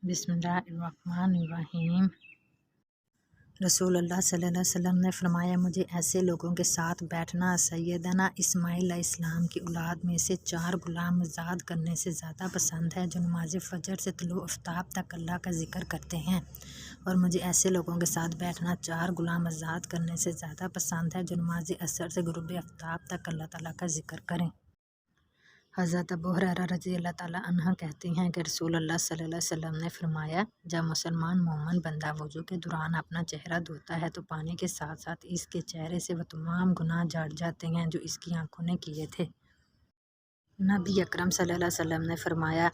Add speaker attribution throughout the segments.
Speaker 1: बिस्मिल्लाहिर्रहमानिर्रहीम। रसूल अल्लाह सल्लल्लाहु अलैहि वसल्लम ने फरमाया, मुझे ऐसे लोगों के साथ बैठना सैयदना इस्माइल अलैहिस्सलाम की औलाद में से 4 गुलाम आज़ाद करने से ज़्यादा पसंद है जो नमाज फ़जर से तुलू आफ्ताब तक अल्लाह का ज़िक्र करते हैं, और मुझे ऐसे लोगों के साथ बैठना 4 गुलाम आज़ाद करने से ज़्यादा पसंद है जो नमाज असर से गुरूब आफ्ताब तक अल्लाह ताला का ज़िक्र करें। हज़रत अबू हुरैरा रज़ी अल्लाह ताला अन्हा कहती हैं कि रसूल अल्लाह सल्लल्लाहु अलैहि वसल्लम ने फरमाया, जब मुसलमान मोमिन बंदा वज़ू के दौरान अपना चेहरा धोता है तो पानी के साथ साथ इसके चेहरे से वह तमाम गुनाह झाड़ जाते हैं जो इसकी आंखों ने किए थे। नबी अकरम सल्लल्लाहु अलैहि वसल्लम ने फरमाया,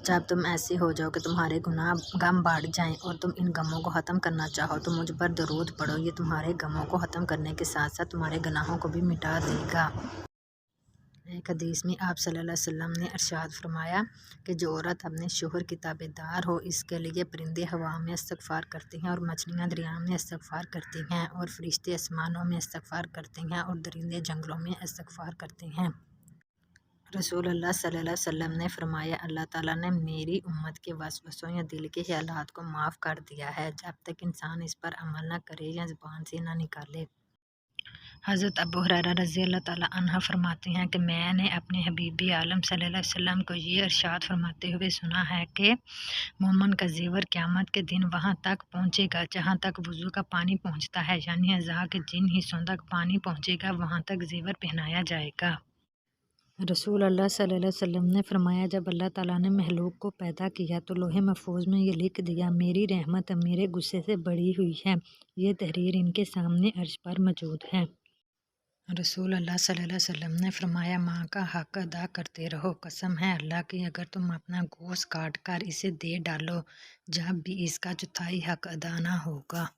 Speaker 1: जब तुम ऐसे हो जाओ कि तुम्हारे गुनाह गम बढ़ जाएं और तुम इन गमों को ख़त्म करना चाहो तो मुझ पर दरूद पढ़ो, ये तुम्हारे गमों को ख़त्म करने के साथ साथ तुम्हारे गुनाहों को भी मिटा देगा। एक हदीस में आप सल्लल्लाहु अलैहि वसल्लम ने इरशाद फरमाया कि जो औरत अपने शोहर की ताबेदार हो, इसके लिए परिंदे हवा में इस्तग़फ़ार करते हैं और मछलियाँ दरिया में इस्तग़फ़ार करती हैं और फरिश्ते आसमानों में इस्तग़फ़ार करते हैं और दरिंदे जंगलों में इस्तग़फ़ार करते हैं। रसूल अल्लाह सल्लल्लाहु अलैहि वसल्लम ने फरमाया, अल्लाह ताला ने मेरी उम्मत के वसवसों या दिल के ख़यालात को माफ़ कर दिया है जब तक इंसान इस पर अमल न करे या ज़ुबान से न निकाले। हज़रत अबू हुरैरा रज़ी अल्लाह ताला अन्हा फरमाते हैं कि मैंने अपने हबीबी आलम सल्लल्लाहु अलैहि वसल्लम को ये इरशाद फरमाते हुए सुना है कि मोमन का ज़ेवर क़यामत के दिन वहाँ तक पहुँचेगा जहाँ तक वज़ू का पानी पहुँचता है, यानी अज़ा के जिन हिस्सों तक पानी पहुँचेगा वहाँ तक ज़ेवर पहनाया जाएगा। रसूल अल्लाह सल्लल्लाहु अलैहि वसल्लम ने फरमाया, जब अल्लाह ताला ने महलूक को पैदा किया तो लोहे महफूज में ये लिख दिया, मेरी रहमत मेरे गुस्से से बड़ी हुई है। ये तहरीर इनके सामने अर्श पर मौजूद है। रसूल अल्लाह सल्लल्लाहु अलैहि वसल्लम ने फरमाया, माँ का हक़ अदा करते रहो, कसम है अल्लाह की अगर तुम अपना गोश्त काट कर इसे दे डालो जब भी इसका चौथाई हक़ अदा न होगा